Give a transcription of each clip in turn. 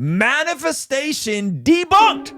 Manifestation debunked.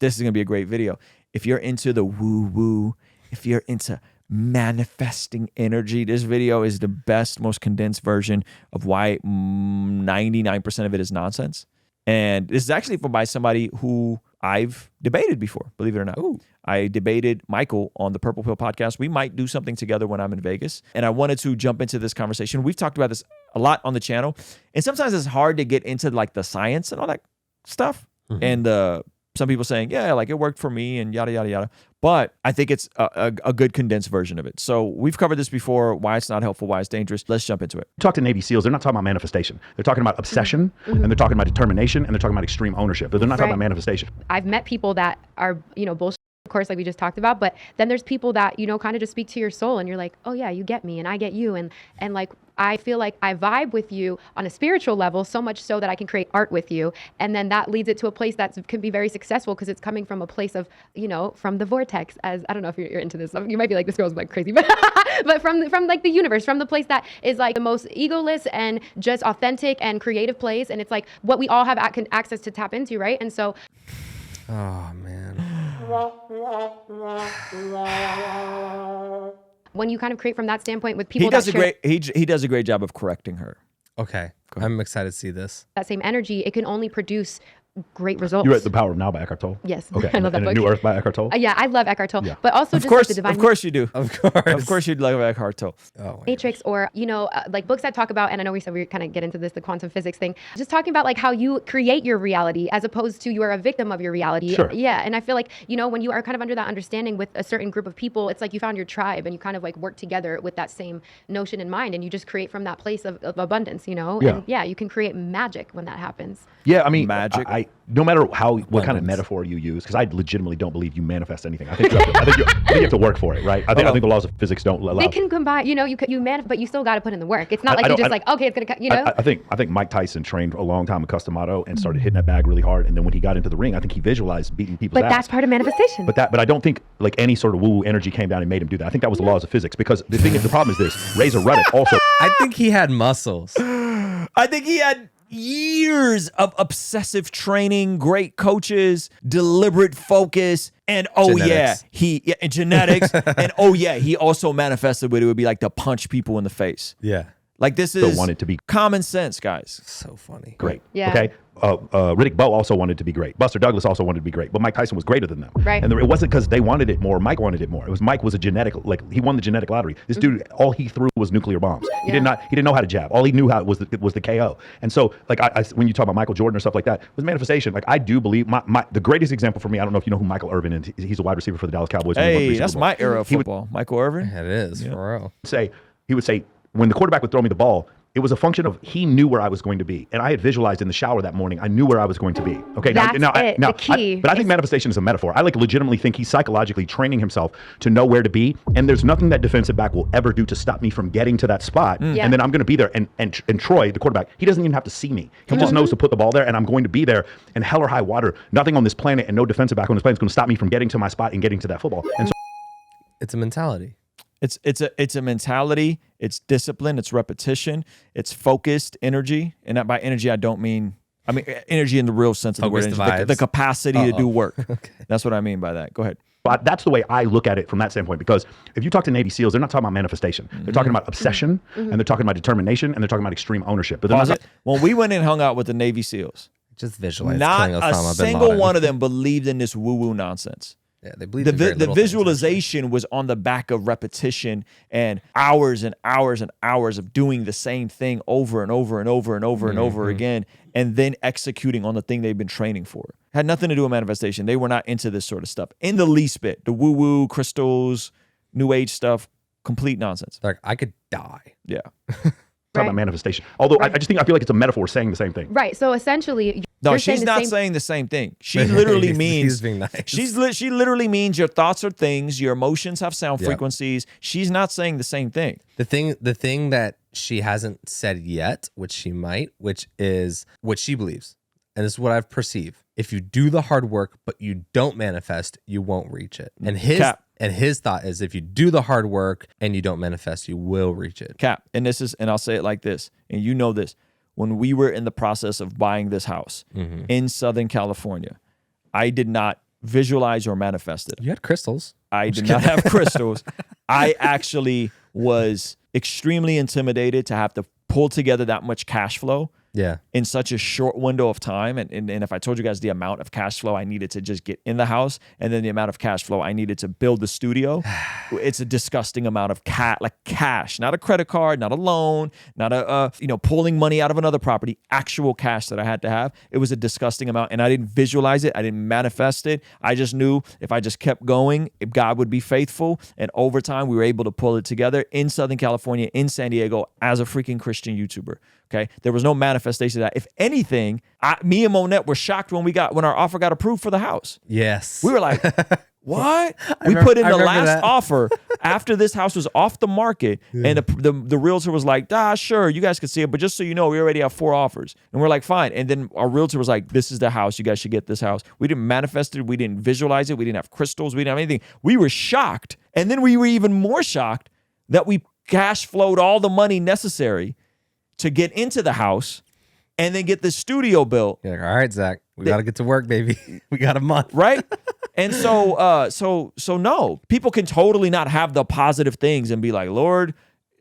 This is going to be a great video. If you're into the woo-woo, if you're into manifesting energy, this video is the best, most condensed version of why 99% of it is nonsense. And this is actually by somebody who I've debated before, believe it or not. Ooh. I debated Michael on the Purple Pill podcast. We might do something together when I'm in Vegas. And I wanted to jump into this conversation. We've talked about this a lot on the channel. And sometimes it's hard to get into like the science and all that stuff. Mm-hmm. And some people saying, yeah, like it worked for me and yada, yada, yada. But I think it's a good condensed version of it. So we've covered this before, why it's not helpful, why it's dangerous. Let's jump into it. Talk to Navy SEALs. They're not talking about manifestation. They're talking about obsession, and they're talking about determination, and they're talking about extreme ownership. But they're not talking about manifestation. I've met people that are, bullshit, of course, like we just talked about. But then there's people that, kind of just speak to your soul, and you're like, oh yeah, you get me, and I get you. And like, I feel like I vibe with you on a spiritual level so much so that I can create art with you. And then that leads it to a place that can be very successful because it's coming from a place of, from the vortex, as I don't know if you're into this. You might be like, this girl's like crazy, but from like the universe, from the place that is like the most egoless and just authentic and creative place. And it's like what we all have access to tap into, right? And so. Oh, man. When you kind of create from that standpoint with people, he does a great job of correcting her. Okay, I'm excited to see this. That same energy, it can only produce great results. You read The Power of Now by Eckhart Tolle? Yes. Okay. I love that book. New Earth by Eckhart Tolle? Yeah, I love Eckhart Tolle. Yeah. But also of just course, like the divine. Of course you do. Of course. Of course you'd love Eckhart Tolle. Oh, Matrix, or, like books that talk about, and I know we said we kind of get into this, the quantum physics thing, just talking about like how you create your reality as opposed to you are a victim of your reality. Sure. Yeah. And I feel like, when you are kind of under that understanding with a certain group of people, it's like you found your tribe and you kind of like work together with that same notion in mind, and you just create from that place of abundance, Yeah. And yeah, you can create magic when that happens. Yeah, I mean, magic. I no matter what kind of metaphor you use, because I legitimately don't believe you manifest anything. I think you have to work for it, right? I think the laws of physics don't allow. They can combine, you manifest, but you still got to put in the work. It's not like you just like, okay, it's gonna, I think Mike Tyson trained a long time with Custom Auto and started hitting that bag really hard, and then when he got into the ring, I think he visualized beating people's ass. But that's part of manifestation. But I don't think like any sort of woo-woo energy came down and made him do that. I think that was the laws of physics, because the problem is this: Razor Ruddock also. I think he had muscles. I think he had years of obsessive training, great coaches, deliberate focus, and genetics. And genetics, and he also manifested what it would be like to punch people in the face. Yeah. Like this is want it to be common sense, guys. So funny. Great. Yeah. Okay. Riddick Bowe also wanted to be great. Buster Douglas also wanted to be great, but Mike Tyson was greater than them. Right. And it wasn't because they wanted it more. Mike wanted it more. It was Mike was a genetic, like he won the genetic lottery. This dude, all he threw was nuclear bombs. He didn't know how to jab. All he knew how was the KO. And so, like when you talk about Michael Jordan or stuff like that, it was manifestation. Like I do believe the greatest example for me. I don't know if you know who Michael Irvin is. He's a wide receiver for the Dallas Cowboys. Hey, that's my era of football. Michael Irvin. It is for real. He would say when the quarterback would throw me the ball, it was a function of he knew where I was going to be. And I had visualized in the shower that morning, I knew where I was going to be. Okay, the key. But I think manifestation is a metaphor. I legitimately think he's psychologically training himself to know where to be. And there's nothing that defensive back will ever do to stop me from getting to that spot. Yeah. And then I'm going to be there. And Troy, the quarterback, he doesn't even have to see me. He just knows to put the ball there, and I'm going to be there. And hell or high water, nothing on this planet and no defensive back on this planet is going to stop me from getting to my spot and getting to that football. And so it's a mentality. It's a mentality. It's discipline. It's repetition. It's focused energy. And by energy, I mean energy in the real sense of the word. The capacity to do work. Okay. That's what I mean by that. Go ahead. But that's the way I look at it from that standpoint, because if you talk to Navy SEAls, they're not talking about manifestation. They're talking about obsession, and they're talking about determination, and they're talking about extreme ownership. But when we went and hung out with the Navy SEAls, just visualize. Not a single one of them believed in this woo-woo nonsense. Yeah, they believe the visualization was on the back of repetition and hours and hours and hours of doing the same thing over and over and over and over and over again, and then executing on the thing they've been training for. Had nothing to do with manifestation. They were not into this sort of stuff in the least bit. The woo-woo, crystals, new age stuff, complete nonsense. Like I could die. Yeah. Talk about manifestation. Although I feel like it's a metaphor saying the same thing. Right. So essentially, no, she's not saying the same thing. She literally means he's being nice. She literally means your thoughts are things, your emotions have sound frequencies. She's not saying the same thing. The thing that she hasn't said yet, which she might, which is what she believes. And this is what I've perceived. If you do the hard work, but you don't manifest, you won't reach it. And his thought is if you do the hard work and you don't manifest, you will reach it. Cap. And I'll say it like this, and you know this. when we were in the process of buying this house in Southern California, I did not visualize or manifest it. You had crystals. I did not have crystals. I actually was extremely intimidated to have to pull together that much cash flow in such a short window of time. And if I told you guys the amount of cash flow I needed to just get in the house, and then the amount of cash flow I needed to build the studio, it's a disgusting amount of cash, not a credit card, not a loan, not a pulling money out of another property, actual cash that I had to have. It was a disgusting amount, and I didn't visualize it. I didn't manifest it. I just knew if I just kept going, if God would be faithful. And over time, we were able to pull it together in Southern California, in San Diego, as a freaking Christian YouTuber. Okay, there was no manifestation of that. If anything, me and Monette were shocked when our offer got approved for the house. Yes, we were like, "What?" We put in the last offer after this house was off the market, and the realtor was like, sure, you guys can see it, but just so you know, we already have 4 offers." And we're like, "Fine." And then our realtor was like, "This is the house. You guys should get this house." We didn't manifest it. We didn't visualize it. We didn't have crystals. We didn't have anything. We were shocked, and then we were even more shocked that we cash flowed all the money necessary to get into the house and then get the studio built. You're like, all right, Zach, we got to get to work, baby. We got a month. Right? And so no, people can totally not have the positive things and be like, "Lord,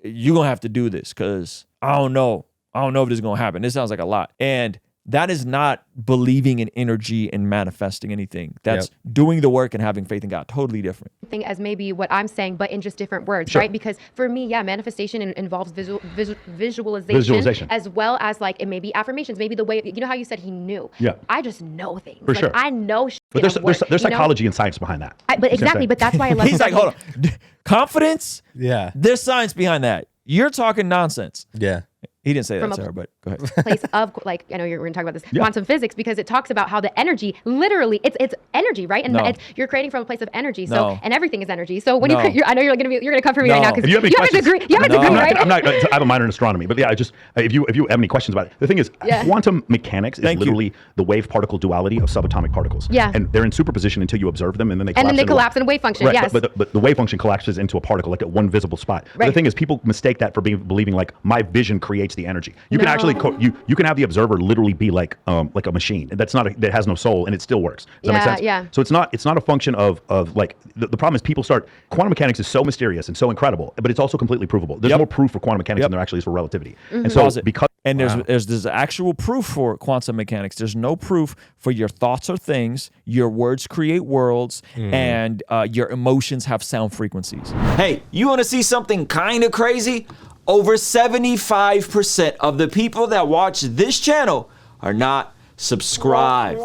you're going to have to do this because I don't know if this is going to happen." This sounds like a lot. And that is not believing in energy and manifesting anything. That's doing the work and having faith in God. Totally different. Thing as maybe what I'm saying, but in just different words, right? Because for me, manifestation involves visualization as well as like it may be affirmations, maybe the way, you know how you said he knew. Yeah. I just know things. For sure. I know but there's psychology and science behind that. But exactly, but that's why I love He's like, hold on. Confidence? Yeah. There's science behind that. You're talking nonsense. Yeah. He didn't say that, Sarah, but go ahead. Place of, like, I know we're going to talk about this, quantum physics, because it talks about how the energy, literally, it's energy, right? And you're creating from a place of energy. So, and everything is energy. So when I know you're going to come for me right now because you have a degree, right? I have a minor in astronomy, but yeah, if you have any questions about it, the thing is, quantum mechanics is literally the wave particle duality of subatomic particles. Yeah. And they're in superposition until you observe them, and then they collapse. And then they collapse in a wave function. Right, yes. but the wave function collapses into a particle, like at one visible spot. Right. The thing is, people mistake that for believing like my vision creates the energy. You can actually you can have the observer literally be like a machine that has no soul, and it still works. Does that make sense? Yeah. So it's not a function of like the problem is people start quantum mechanics is so mysterious and so incredible, but it's also completely provable. There's more proof for quantum mechanics than there actually is for relativity. And so because there's actual proof for quantum mechanics. There's no proof for your thoughts or things. Your words create worlds, and your emotions have sound frequencies. Hey, you want to see something kind of crazy? Over 75% of the people that watch this channel are not subscribed.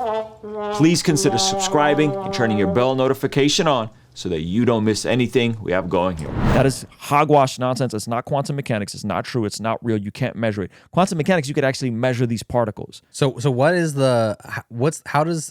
Please consider subscribing and turning your bell notification on so that you don't miss anything we have going here. That is hogwash nonsense. It's not quantum mechanics. It's not true. It's not real. You can't measure it. Quantum mechanics, you could actually measure these particles. So how does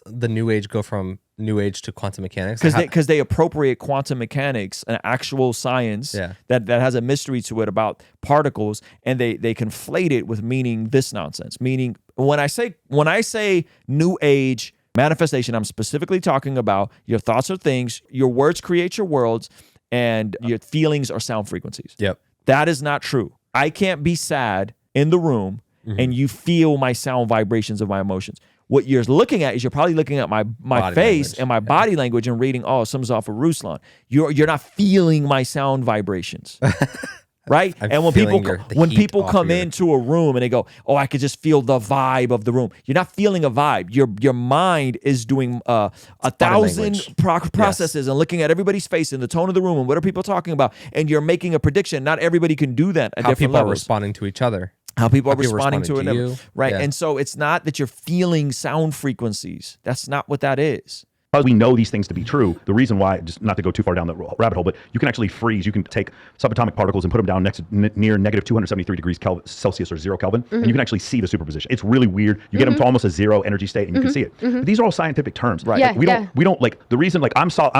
the New Age go from New Age to quantum mechanics? Because they appropriate quantum mechanics, an actual science that has a mystery to it about particles, and they conflate it with meaning this nonsense. Meaning when I say New Age manifestation, I'm specifically talking about your thoughts are things, your words create your worlds, and your feelings are sound frequencies. Yep. That is not true. I can't be sad in the room and you feel my sound vibrations of my emotions. What you're looking at is you're probably looking at my face and my body language and reading, something's off of Ruslan. You're not feeling my sound vibrations. Right? And when people come into a room and they go, I could just feel the vibe of the room. You're not feeling a vibe. Your mind is doing 1,000 processes and looking at everybody's face and the tone of the room and what are people talking about. And you're making a prediction. Not everybody can do that at different levels. How people are responding to each other. How people are responding to it. You. Right. Yeah. And so it's not that you're feeling sound frequencies. That's not what that is. Because we know these things to be true, the reason why, just not to go too far down the rabbit hole, but you can actually freeze. You can take subatomic particles and put them down near negative 273 degrees Celsius or 0 Kelvin, and you can actually see the superposition. It's really weird. You get them to almost a zero energy state, and you can see it. But these are all scientific terms, right? Yeah, like we don't like the reason. Like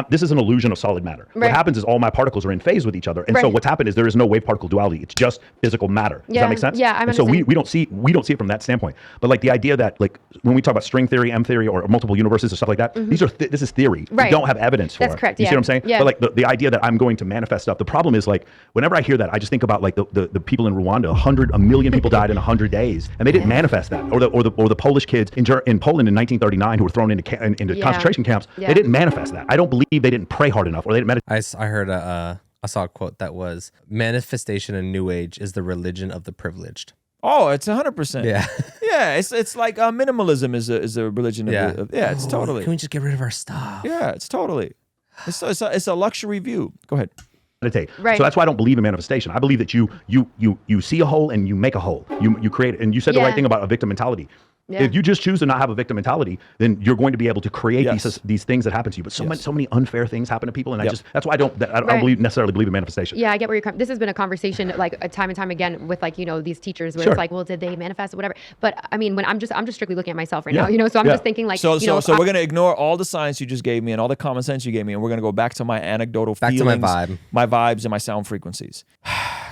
this is an illusion of solid matter. Right. What happens is all my particles are in phase with each other, and so what's happened is there is no wave particle duality. It's just physical matter. Does that make sense? Yeah, and so we don't see it from that standpoint. But like the idea that like when we talk about string theory, M theory, or multiple universes or stuff like that, these are this is theory. Right. You don't have evidence for That's it. correct, You see yeah. what I'm saying? Yeah. But like the idea that I'm going to manifest stuff. The problem is like whenever I hear that, I just think about like the people in Rwanda. A million people died in 100 days, and they didn't manifest that. Or the Polish kids in Poland in 1939 who were thrown into concentration camps. Yeah. They didn't manifest that. I don't believe they didn't pray hard enough, or they didn't meditate. I heard I saw a quote that was, manifestation in New Age is the religion of the privileged. Oh, it's 100%. Yeah. Yeah, it's like minimalism is a religion. Yeah. Yeah, it's totally. Can we just get rid of our stuff? Yeah, it's totally. It's a luxury view. Go ahead. Meditate. Right. So that's why I don't believe in manifestation. I believe that you see a hole and you make a hole. You create it. And you said the right thing about a victim mentality. Yeah. If you just choose to not have a victim mentality, then you're going to be able to create Yes. these things that happen to you. But so many unfair things happen to people, and that's why I don't Right. necessarily believe in manifestation. Yeah, I get where you're coming. This has been a conversation like time and time again with like, these teachers where Sure. it's like, well, did they manifest or whatever? But I mean, when I'm just strictly looking at myself right Yeah. now, so I'm Yeah. just thinking like, So we're gonna ignore all the science you just gave me and all the common sense you gave me, and we're gonna go back to my anecdotal Back to my feelings, vibe. my vibes, and my sound frequencies.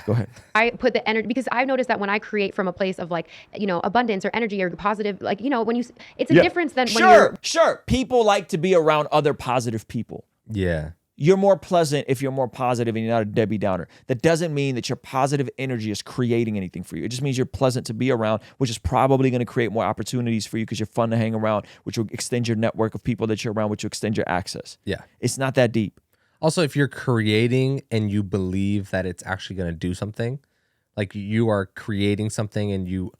Go ahead. I put the energy, because I've noticed that when I create from a place of like, abundance or energy or positive, like, when you, it's a Yeah. difference than when you're, Sure. People like to be around other positive people. Yeah. You're more pleasant if you're more positive and you're not a Debbie Downer. That doesn't mean that your positive energy is creating anything for you. It just means you're pleasant to be around, which is probably going to create more opportunities for you because you're fun to hang around, which will extend your network of people that you're around, which will extend your access. Yeah. It's not that deep. Also, if you're creating and you believe that it's actually going to do something, like you are creating something and you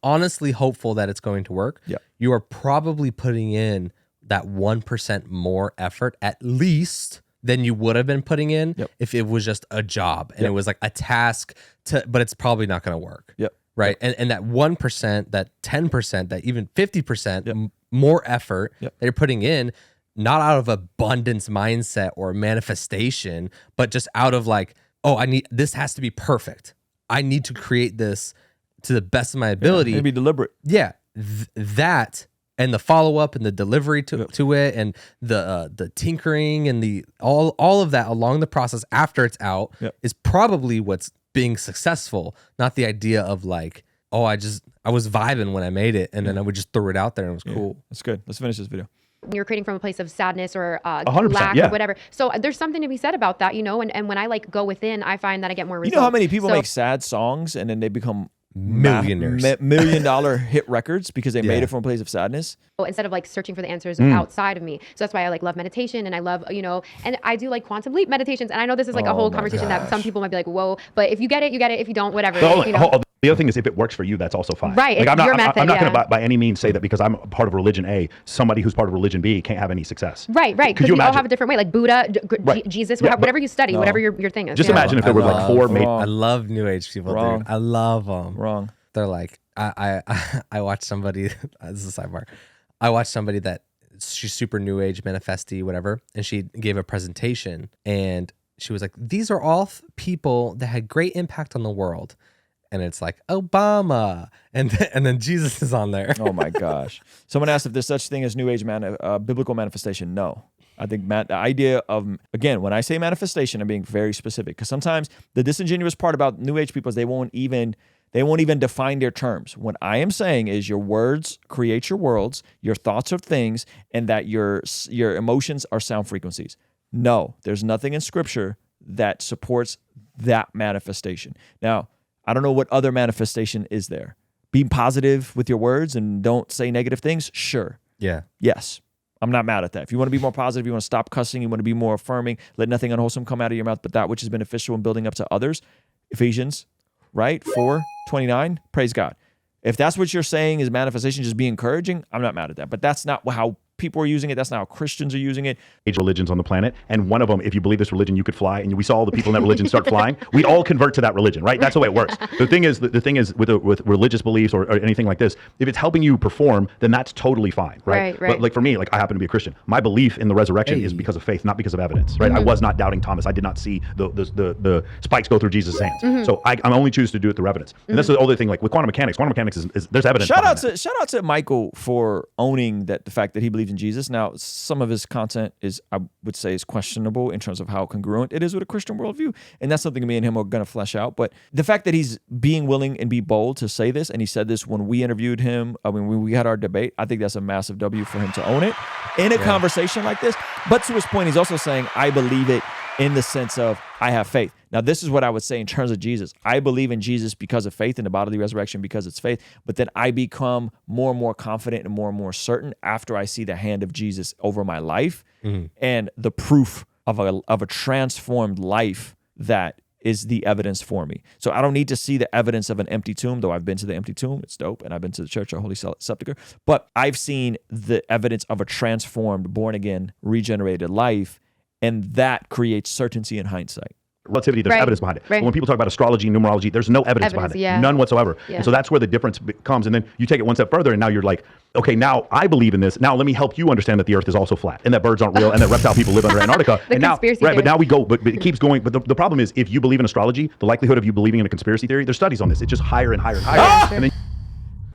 honestly hopeful that it's going to work, Yeah. you are probably putting in that 1% more effort at least than you would have been putting in if it was just a job and it was like a task but it's probably not going to work. Yep. Right. And that 1%, that 10%, that even 50% more effort that you're putting in, not out of abundance mindset or manifestation, but just out of like, this has to be perfect. I need to create this to the best of my ability. Maybe deliberate. Yeah. That and the follow-up and the delivery to it and the tinkering and all of that along the process after it's out is probably what's being successful, not the idea of like, I was vibing when I made it and then I would just throw it out there and it was cool. That's good. Let's finish this video. you're creating from a place of sadness or 100%, lack yeah. or whatever. So there's something to be said about that, and when I like go within, I find that I get more results. You know how many people So- make sad songs and then they become Millionaires. $1 million hit records because they made Yeah. it from a place of sadness? instead of like searching for the answers outside of me. So that's why I like love meditation and I love, and I do like quantum leap meditations. And I know this is like a whole conversation that some people might be like, whoa, but if you get it, you get it. If you don't, whatever. The other thing is, if it works for you, that's also fine. Right, Like, it's I'm not, your I'm method, not going yeah. to by any means say that because I'm a part of religion A, somebody who's part of religion B can't have any success. Right. Could Because you we all imagine? have a different way. Like Buddha, Right. Jesus, Yeah, but- whatever you study, whatever your thing is. Just you know? imagine if there were like four made. Wrong. I love New Age people, Wrong. dude. I love them. Wrong. They're like, I watched somebody, this is a sidebar. I watched somebody that she's super New Age, manifesty, whatever. And she gave a presentation and she was like, these are all people that had great impact on the world. And it's like Obama. And then Jesus is on there. Oh my gosh. Someone asked if there's such thing as New Age biblical manifestation. No. I think the idea of, again, when I say manifestation, I'm being very specific because sometimes the disingenuous part about New Age people is they won't even define their terms. What I am saying is your words create your worlds, your thoughts are things, and that your emotions are sound frequencies. No, there's nothing in scripture that supports that manifestation. Now, I don't know what other manifestation is there. Being positive with your words and don't say negative things, sure. Yeah. Yes. I'm not mad at that. If you want to be more positive, you want to stop cussing, you want to be more affirming, let nothing unwholesome come out of your mouth, but that which is beneficial and building up to others. Ephesians, right? 4:29. Praise God. If that's what you're saying is manifestation, just be encouraging, I'm not mad at that. But that's not how people are using it. That's not how Christians are using it. Religions on the planet, and one of them, if you believe this religion, you could fly, and we saw all the people in that religion start flying. We all convert to that religion, right? That's the way it works. The thing is with religious beliefs or anything like this, if it's helping you perform, then that's totally fine, right? Right. But like for me, like I happen to be a Christian. My belief in the resurrection is because of faith, not because of evidence, right? I was not doubting Thomas. I did not see the spikes go through Jesus' hands. So I only choose to do it through evidence. And that's the other thing, like with quantum mechanics. Quantum mechanics is there's evidence. Shout behind that. out to Michael for owning the fact that he believes believes in Jesus. Now, some of his content is, I would say, is questionable in terms of how congruent it is with a Christian worldview. And that's something me and him are going to flesh out. But the fact that he's being willing and be bold to say this, and he said this when we interviewed him, when we had our debate, I think that's a massive W for him to own it in a conversation like this. But to his point, he's also saying, I believe it in the sense of I have faith. Now, this is what I would say in terms of Jesus. I believe in Jesus because of faith, in the bodily resurrection because it's faith. But then I become more and more confident and more certain after I see the hand of Jesus over my life and the proof of a transformed life that is the evidence for me. So I don't need to see the evidence of an empty tomb, though I've been to the empty tomb. It's dope. And I've been to the Church of Holy Sepulchre. But I've seen the evidence of a transformed, born again, regenerated life. And that creates certainty in hindsight. Relativity, there's evidence behind it. Right. But when people talk about astrology, numerology, there's no evidence behind it. Yeah. None whatsoever. Yeah. And so that's where the difference comes. And then you take it one step further, and now you're like, okay, now I believe in this. Now let me help you understand that the earth is also flat, and that birds aren't real, and that reptile people live under Antarctica. The and now, conspiracy right, but theory. now we go, but it keeps going. But the problem is, if you believe in astrology, the likelihood of you believing in a conspiracy theory, there's studies on this. It's just higher and higher and higher. And then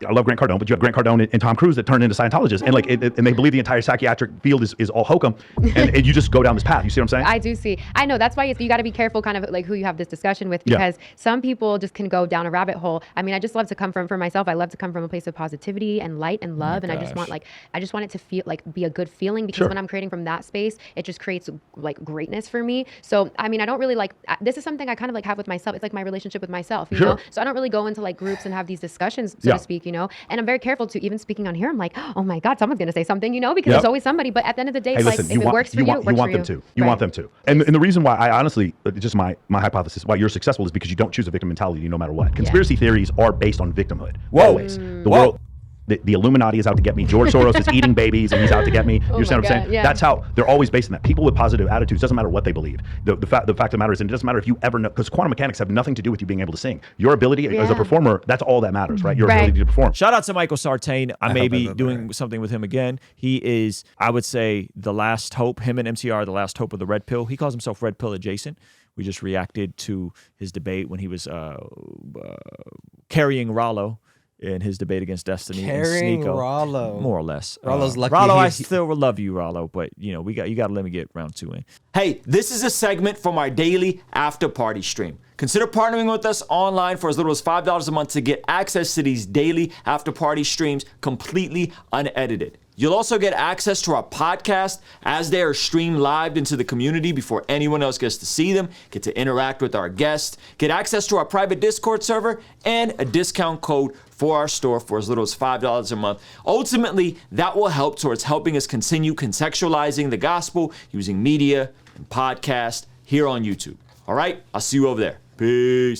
I love Grant Cardone, but you have Grant Cardone and Tom Cruise that turn into Scientologists, and like, and they believe the entire psychiatric field is all hokum, and you just go down this path. You see what I'm saying? I do see. I know that's why you got to be careful, kind of like who you have this discussion with, because some people just can go down a rabbit hole. I mean, I just love to come for myself. I love to come from a place of positivity and light and love, and I just want it to feel like be a good feeling, because when I'm creating from that space, it just creates like greatness for me. So I mean, I don't really this is something I kind of like have with myself. It's like my relationship with myself, you know. So I don't really go into like groups and have these discussions, so to speak, you know. And I'm very careful to even speaking on here. I'm like, oh my God, someone's gonna say something, you know, because there's always somebody. But at the end of the day, hey, like listen, if it works for you, it works for you. You want them to. And the reason why I honestly, just my hypothesis, why you're successful is because you don't choose a victim mentality no matter what. Conspiracy theories are based on victimhood. Always. The world. The Illuminati is out to get me. George Soros is eating babies and he's out to get me. You understand what I'm saying? Yeah. That's how they're always based on that. People with positive attitudes, doesn't matter what they believe. The fact of the matter is, and it doesn't matter if you ever know, because quantum mechanics have nothing to do with you being able to sing. Your ability as a performer, that's all that matters, right? Your ability to perform. Shout out to Michael Sartain. I may be doing something with him again. He is, I would say, the last hope. Him and MCR are the last hope of the red pill. He calls himself red pill adjacent. We just reacted to his debate when he was carrying Rollo in his debate against Destiny Carrying and Sneeko. Rollo. More or less. Rollo's lucky. Rollo, I still love you, Rollo, but you know, you got to let me get round 2 in. Hey, this is a segment from our daily after party stream. Consider partnering with us online for as little as $5 a month to get access to these daily after party streams completely unedited. You'll also get access to our podcast as they are streamed live into the community before anyone else gets to see them, get to interact with our guests, get access to our private Discord server, and a discount code for our store for as little as $5 a month. Ultimately, that will help towards helping us continue contextualizing the gospel using media and podcast here on YouTube. All right, I'll see you over there. Peace.